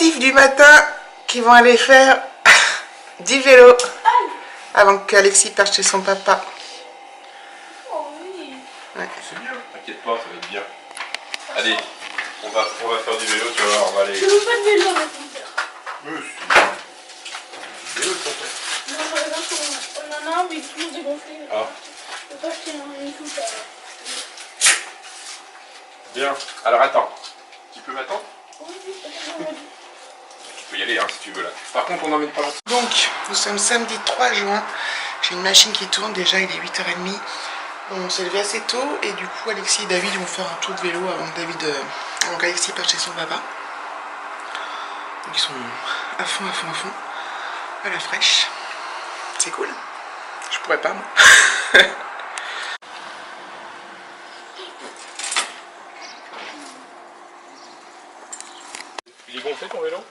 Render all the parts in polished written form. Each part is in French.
sportifs du matin qui vont aller faire du vélo avant qu'Alexis parte chez son papa. Oh oui. Ouais. C'est bien, t'inquiète pas, ça va être bien. Allez, on va faire du vélo, tu vois, on va aller... Je veux pas de vélo avec mon père. Oui, c'est vélo ton père. Non, par exemple, on en a un, mais il est toujours dégonflé. Ah. Je peux pas acheter une couche à... Bien, alors attends, tu peux m'attendre? Oui, Tu peux y aller hein, si tu veux là. Par contre, on n'emmène pas longtemps. Donc, nous sommes samedi 3 juin. J'ai une machine qui tourne. Déjà, il est 8h30. On s'est levé assez tôt. Et du coup, Alexis et David vont faire un tour de vélo avant qu'Alexis parte chez son papa. Donc, ils sont à fond, à fond, à fond. À la fraîche. C'est cool. Je pourrais pas, moi. Il est gonflé ton vélo?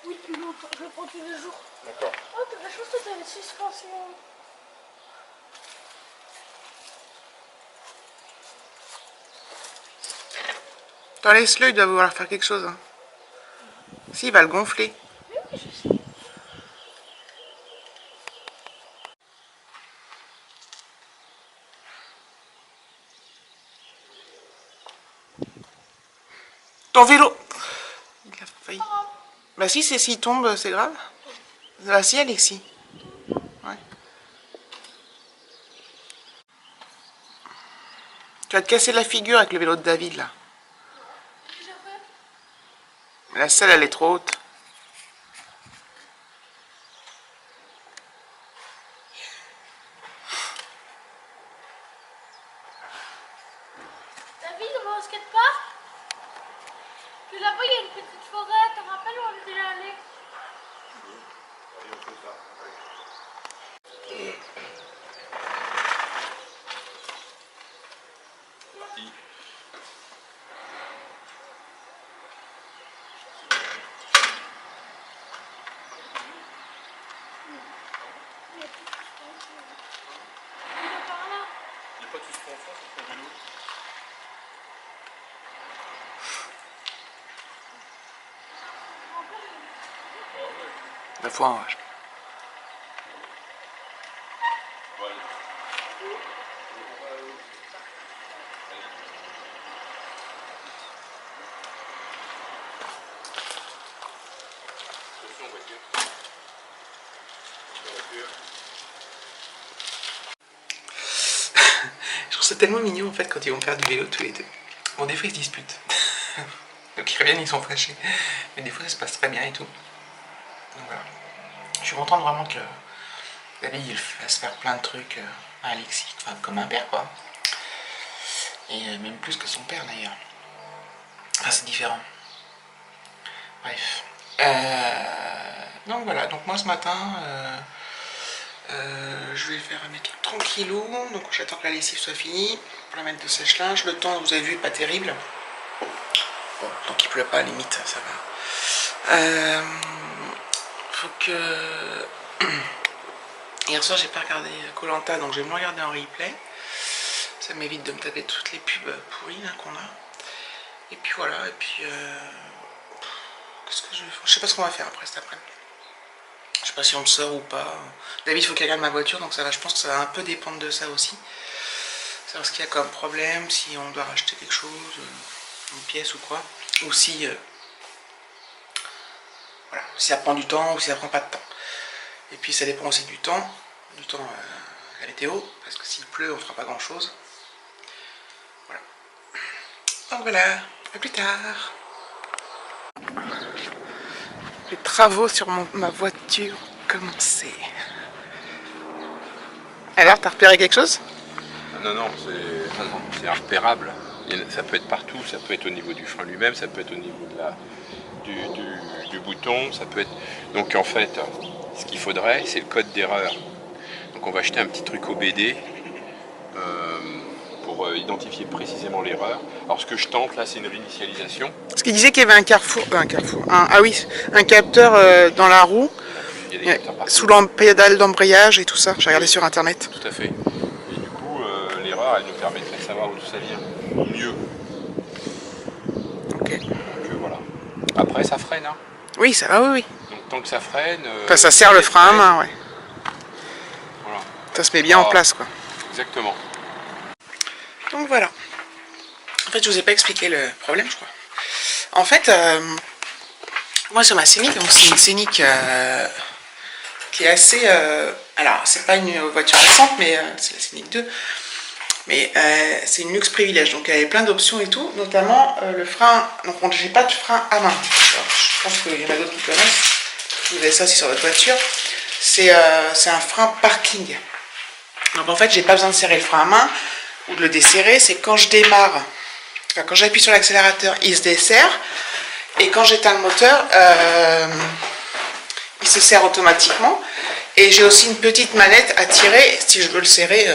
oui, depuis longtemps. Je le prends tous les jours. D'accord. Oh, t'as la chance que t'avais 6 suspensions. Attends, laisse-le, il doit vouloir faire quelque chose. Hein. Si, il va le gonfler. Oui, je sais. Ton vélo! Il a failli. Bah si, s'il tombe, c'est grave. Bah si, Alexis. Ouais. Tu vas te casser la figure avec le vélo de David, là. La selle, elle est trop haute. David, on va au skatepark. Puis là-bas, il y a une petite forêt. Tu te rappelles où on est déjà allé? Il n'y a pas de suspension sur ton vélo? La fois, ouais. Je trouve ça tellement mignon en fait quand ils vont faire du vélo tous les deux. Bon, des fois ils se disputent. Donc ils reviennent, ils sont fâchés. Mais des fois ça se passe très bien et tout. Donc voilà. Je suis content vraiment que David il fasse faire plein de trucs à Alexis, enfin, comme un père quoi. Et même plus que son père d'ailleurs. Enfin c'est différent. Bref. Donc voilà, donc moi ce matin je vais faire un truc tranquillou. Donc j'attends que la lessive soit finie pour la mettre de sèche-linge. Le temps, vous avez vu, est pas terrible. Bon, tant qu'il pleut pas, à la limite, ça va. Faut que... Hier soir, j'ai pas regardé Koh-Lanta, donc je vais me le regarder en replay. Ça m'évite de me taper toutes les pubs pourries qu'on a. Et puis voilà, et puis... qu'est-ce que je vais faire? Je sais pas ce qu'on va faire après cet après-midi. Je sais pas si on le sort ou pas. David, il faut qu'il regarde ma voiture, donc ça va, je pense que ça va un peu dépendre de ça aussi. Savoir ce qu'il y a comme problème, si on doit racheter quelque chose, une pièce ou quoi. Ou si... voilà, si ça prend du temps ou si ça prend pas de temps. Et puis ça dépend aussi du temps la météo, parce que s'il pleut, on fera pas grand-chose. Voilà. Donc voilà, à plus tard. Les travaux sur ma voiture commencé. Alors, t'as repéré quelque chose? Non, non, c'est repérable. Ça peut être partout, ça peut être au niveau du frein lui-même, ça peut être au niveau de du bouton, ça peut être... Donc en fait, ce qu'il faudrait, c'est le code d'erreur. Donc on va acheter un petit truc au BD pour identifier précisément l'erreur. Alors ce que je tente là, c'est une réinitialisation. Parce qu'il disait qu'il y avait un capteur dans la roue, Il y a des capteurs partout. sous la pédale d'embrayage et tout ça. J'ai regardé sur internet. Tout à fait. Et du coup, l'erreur, elle nous permettrait de savoir d'où ça vient. Mieux. Ok. Donc voilà. Après, ça freine. Hein. Oui, ça va, oui, oui. Donc tant que ça freine... Enfin, ça sert le frein à main, ouais. Voilà. Ça se met bien en place, quoi. Exactement. Donc voilà. En fait, je vous ai pas expliqué le problème, je crois. En fait, moi sur ma Scénic, donc c'est une Scénic qui est assez... alors, c'est pas une voiture récente, mais c'est la Scénic 2. Mais c'est une luxe privilège, donc elle avait plein d'options et tout, notamment le frein. Donc j'ai pas de frein à main. Alors, je pense qu'il y en a d'autres qui connaissent. Vous avez ça aussi sur votre voiture. C'est un frein parking. Donc en fait, j'ai pas besoin de serrer le frein à main ou de le desserrer. C'est quand je démarre, enfin, quand j'appuie sur l'accélérateur, il se desserre. Et quand j'éteins le moteur, il se serre automatiquement. Et j'ai aussi une petite manette à tirer si je veux le serrer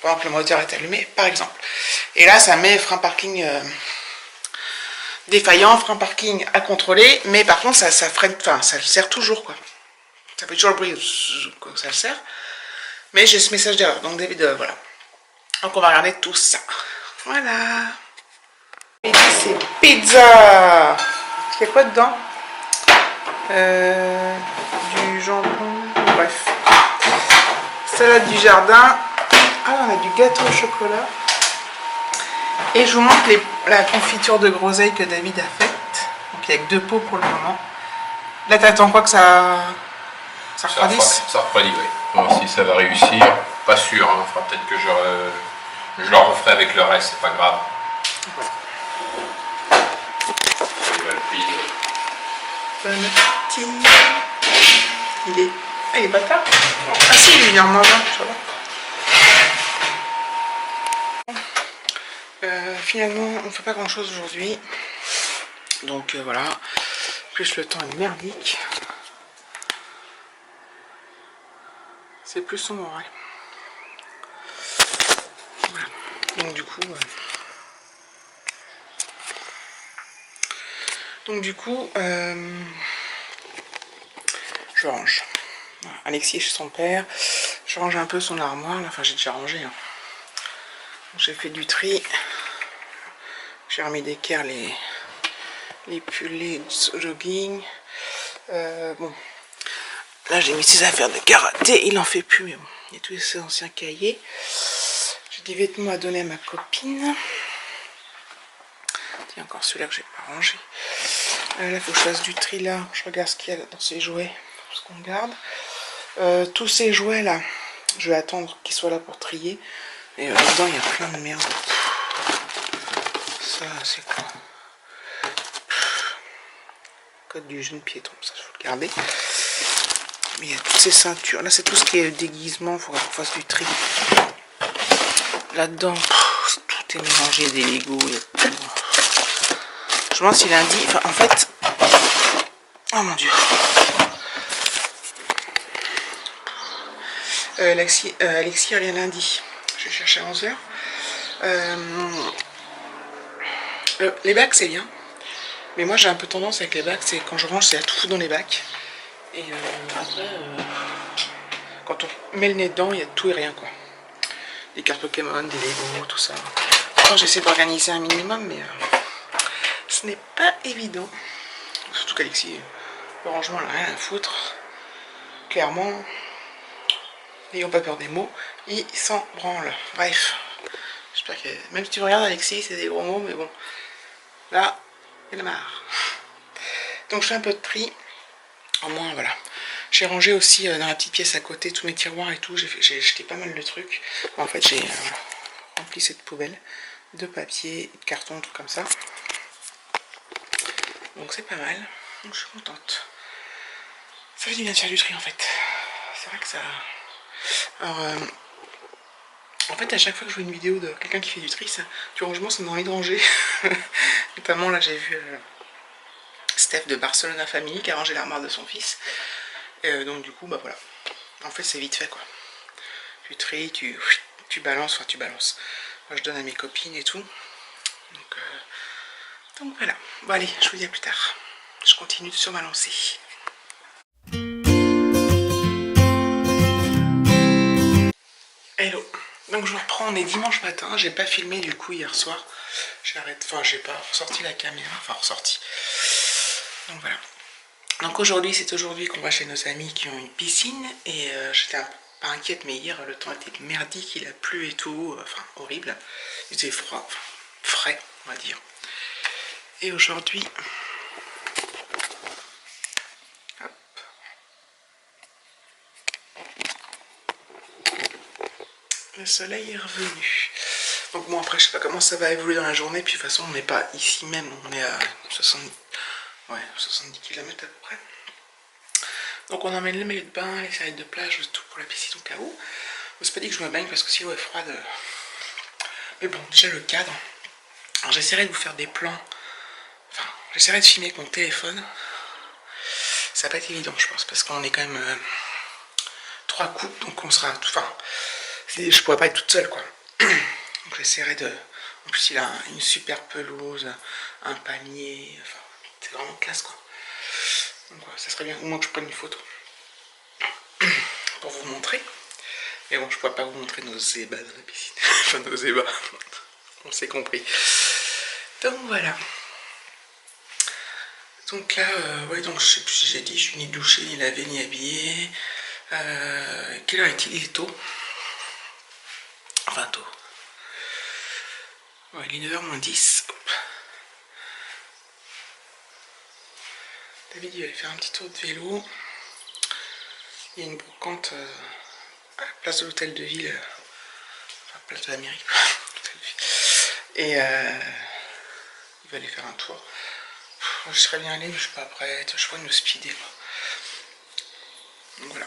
pendant que le moteur est allumé, par exemple. Et là, ça met frein parking défaillant, frein parking à contrôler, mais par contre, ça freine, enfin, ça le serre toujours, quoi. Ça fait toujours le bruit quand ça le serre. Mais j'ai ce message d'erreur. Donc, David, voilà. Donc, on va regarder tout ça. Voilà. Et là, c'est pizza. Il y a quoi dedans? Du jambon. Bref. Salade du jardin. Ah, on a du gâteau au chocolat. Et je vous montre la confiture de groseille que David a faite. Donc, il n'y a que 2 pots pour le moment. Là, t'attends quoi que ça refroidisse? Ça refroidit, oui. Voir si ça va réussir. Pas sûr, hein. Enfin, peut-être que je le referai avec le reste, c'est pas grave. Voilà. Il va le Bon petit. Il est pas tard. Ah si, il vient moins bien, ça va. Finalement, on fait pas grand chose aujourd'hui. Donc voilà. Plus le temps est merdique. C'est plus son moral. Voilà. Donc du coup... je range. Voilà. Alexis est chez son père. Je range un peu son armoire. Là. Enfin, j'ai déjà rangé. Hein. J'ai fait du tri. J'ai remis d'équerre les pulls, les jogging. Bon. Là, j'ai mis ses affaires de karaté. Il en fait plus, mais bon. Il y a tous ses anciens cahiers. J'ai des vêtements à donner à ma copine. Il y a encore celui-là que j'ai pas rangé. Là, il faut que je fasse du tri là. Je regarde ce qu'il y a dans ces jouets. Ce qu'on garde. Tous ces jouets là, je vais attendre qu'ils soient là pour trier. Et là-dedans, il y a plein de merde. Ça, c'est quoi? Code du jeune piéton. Ça, il faut le garder. Mais il y a toutes ces ceintures. Là, c'est tout ce qui est déguisement. Il faudra qu'on fasse du tri. Là-dedans, tout est mélangé. Des Legos. Il y a tout. Je me demande si lundi... Enfin, en fait... Oh mon Dieu. Alexis revient lundi. Je vais chercher à 11h. Les bacs, c'est bien. Mais moi, j'ai un peu tendance avec les bacs. C'est quand je range, c'est à tout foutre dans les bacs. Et après, quand on met le nez dedans, il y a tout et rien, quoi. Des cartes Pokémon, des Lego, tout ça. Enfin, j'essaie d'organiser un minimum, mais ce n'est pas évident. Surtout qu'Alexis, le rangement, elle n'a rien à foutre. Clairement, n'ayons pas peur des mots, il s'en branle. Bref, j'espère que même si tu regardes Alexis, c'est des gros mots, mais bon, là, il en a marre. Donc je fais un peu de tri. Au moins, voilà. J'ai rangé aussi dans la petite pièce à côté tous mes tiroirs et tout. J'ai jeté pas mal de trucs. En fait, j'ai rempli cette poubelle de papier, de carton, tout comme ça. Donc c'est pas mal. Donc je suis contente. Ça fait du bien de faire du tri en fait. C'est vrai que ça... Alors, en fait, à chaque fois que je vois une vidéo de quelqu'un qui fait du tri, du rangement, ça me donne envie de ranger. Notamment, là, j'ai vu Steph de Barcelona Family qui a rangé l'armoire de son fils. Et donc, du coup, bah voilà. En fait, c'est vite fait, quoi. Tu tries, tu balances, enfin, tu balances. Moi, je donne à mes copines et tout. Donc voilà. Bon, allez, je vous dis à plus tard. Je continue sur ma lancée. Hello. Donc je vous reprends, on est dimanche matin, j'ai pas filmé du coup hier soir. J'ai pas ressorti la caméra, enfin ressorti. Donc voilà. Donc aujourd'hui, c'est aujourd'hui qu'on va chez nos amis qui ont une piscine. Et j'étais un peu pas inquiète, mais hier, le temps était merdique, il a plu et tout. Enfin, horrible. Il faisait froid, enfin, frais, on va dire. Et aujourd'hui... le soleil est revenu. Donc bon, après je sais pas comment ça va évoluer dans la journée. Puis de toute façon on n'est pas ici même, on est à 70 km à peu près. Donc on emmène le maillot de bain, les serviettes de plage, tout pour la piscine au cas où. Je me suis pas dit que je me baigne parce que si l'eau est froide. Mais bon, déjà le cadre. Alors j'essaierai de vous faire des plans. Enfin, j'essaierai de filmer avec mon téléphone. Ça va pas être évident je pense, parce qu'on est quand même 3 couples, donc on sera... Enfin, je pourrais pas être toute seule quoi. Donc j'essaierai de... En plus il a une super pelouse, un panier, enfin c'est vraiment classe quoi. Donc voilà, ça serait bien au moins que je prenne une photo pour vous montrer. Mais bon, je pourrais pas vous montrer nos ébats dans la piscine. Enfin nos ébats, on s'est compris. Donc voilà. Donc là, ouais, donc je sais plus si j'ai dit, je suis ni douché, ni lavé, ni habillé. Quelle heure est-il? Il est tôt. Enfin tôt. Ouais, il est 9h moins 10. David il va aller faire un petit tour de vélo. Il y a une brocante à la place de l'hôtel de ville. Enfin, place de la mairie. Et il va aller faire un tour. Je serais bien allé, mais je suis pas prête. Je pourrais me speeder. Donc voilà.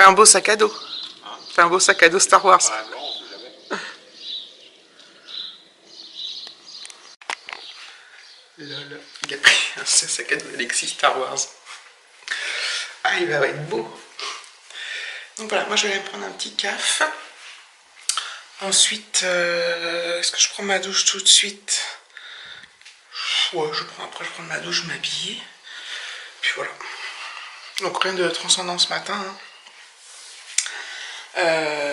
Fais un beau sac à dos. Fais un beau sac à dos Star Wars. Ah non, on sait jamais. Lol. Il a pris un sac à dos Alexis Star Wars. Ah, il va être beau. Donc voilà, moi je vais aller me prendre un petit caf. Ensuite, est-ce que je prends ma douche tout de suite? Ouais, après je prends ma douche, je m'habille. Puis voilà. Donc rien de transcendant ce matin. Hein.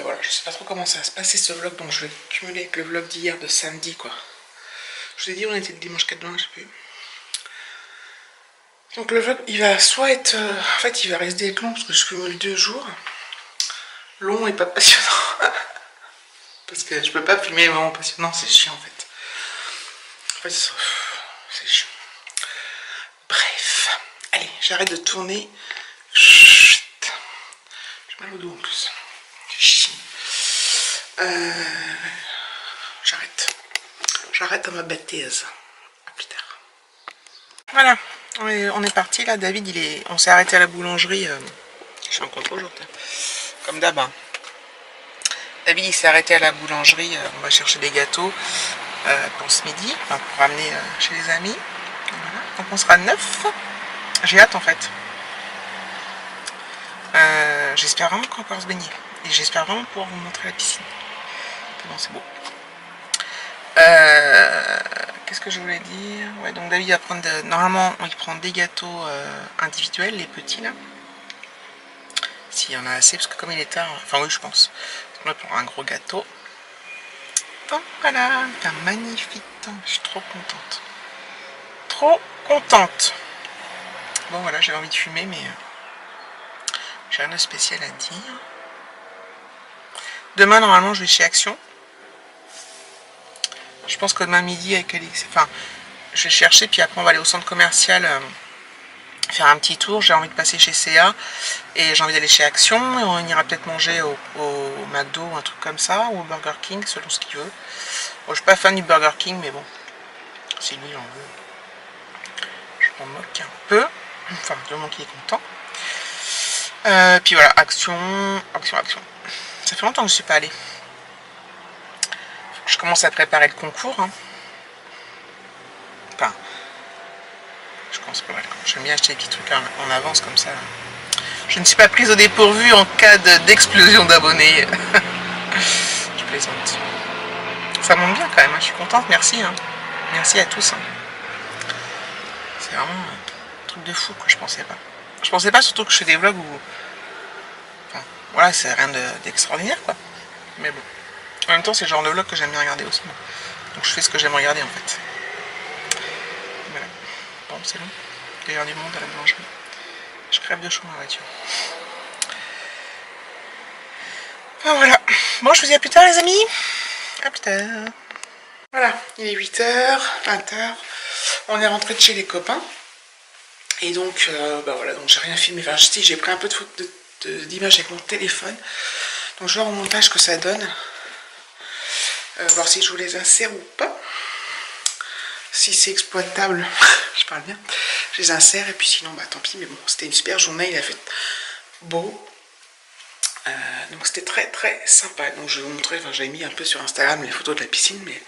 Voilà, je sais pas trop comment ça va se passer ce vlog, donc je vais cumuler avec le vlog d'hier de samedi quoi. Je vous ai dit on était le dimanche 4 juin, je sais plus. Donc le vlog il va soit être... en fait il va rester long parce que je cumule 2 jours. Long et pas passionnant. Parce que je peux pas filmer les moments passionnants, c'est chiant en fait. En fait c'est chiant. Bref. Allez, j'arrête de tourner. Chut. J'ai mal au dos en plus. J'arrête à ma bêtise. À plus tard. Voilà, on est parti là. David, on s'est arrêté à la boulangerie. Je suis en contrôle aujourd'hui. Comme d'hab. Hein. David, il s'est arrêté à la boulangerie. On va chercher des gâteaux pour ce midi, enfin, pour ramener chez les amis. Voilà. Donc on sera 9. J'ai hâte en fait. J'espère vraiment qu'on va pouvoir se baigner. Et j'espère vraiment pouvoir vous montrer la piscine. Bon, c'est beau. Qu'est-ce que je voulais dire? Ouais, donc David va prendre... Normalement, il prend des gâteaux individuels, les petits là. S'il y en a assez, parce que comme il est tard... Enfin oui, je pense. On va prendre un gros gâteau. Donc voilà, un magnifique temps. Je suis trop contente. Trop contente. Bon voilà, j'avais envie de fumer, mais... j'ai rien de spécial à dire. Demain, normalement, je vais chez Action. Je pense que demain midi, avec Alix... Enfin, je vais chercher, puis après, on va aller au centre commercial faire un petit tour. J'ai envie de passer chez CA. Et j'ai envie d'aller chez Action. Et on ira peut-être manger au McDo ou un truc comme ça. Ou au Burger King, selon ce qu'il veut. Bon, je suis pas fan du Burger King, mais bon. Si lui, il en veut. Je m'en moque un peu. Enfin, du moment qu'il est content. Puis voilà, action. Ça fait longtemps que je ne suis pas allée. Je commence à préparer le concours. Hein. Enfin, je commence à préparer le concours. J'aime bien acheter des petits trucs en avance comme ça. Je ne suis pas prise au dépourvu en cas d'explosion d'abonnés. plaisante. Ça monte bien quand même, hein. Je suis contente, merci. Hein. Merci à tous. Hein. C'est vraiment un truc de fou que je pensais pas. Je pensais pas surtout que je fais des vlogs où... Enfin, voilà, c'est rien d'extraordinaire quoi. Mais bon. En même temps, c'est le genre de vlog que j'aime bien regarder aussi. Moi. Donc je fais ce que j'aime regarder en fait. Voilà. Bon, c'est long. Il y a du monde à la boulangerie. Je crève de chaud dans la voiture. Enfin voilà. Bon, je vous dis à plus tard les amis. À plus tard. Voilà, il est 8h, 20h. On est rentré de chez les copains. Et donc, bah voilà, donc j'ai rien filmé. Enfin, si, j'ai pris un peu d'images avec mon téléphone. Donc je vais voir au montage ce que ça donne. Voir si je vous les insère ou pas. Si c'est exploitable, je parle bien. Je les insère et puis sinon, bah tant pis. Mais bon, c'était une super journée. Il a fait beau. Donc c'était très très sympa. Donc je vais vous montrer. Enfin, j'avais mis un peu sur Instagram les photos de la piscine, mais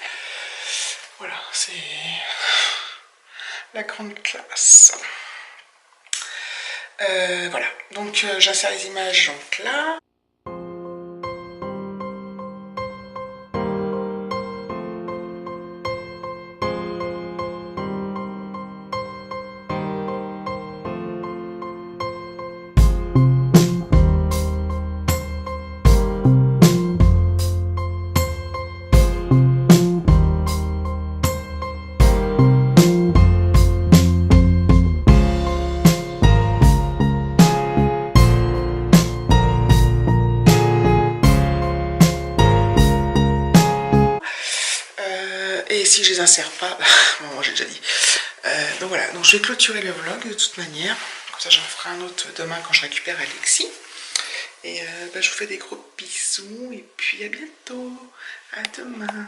voilà, c'est la grande classe. Voilà, donc j'insère les images donc là. Et si je les insère pas, bah, bon, j'ai déjà dit. Donc voilà, donc je vais clôturer le vlog de toute manière. Comme ça, j'en ferai un autre demain quand je récupère Alexis. Et bah, je vous fais des gros bisous et puis à bientôt. À demain.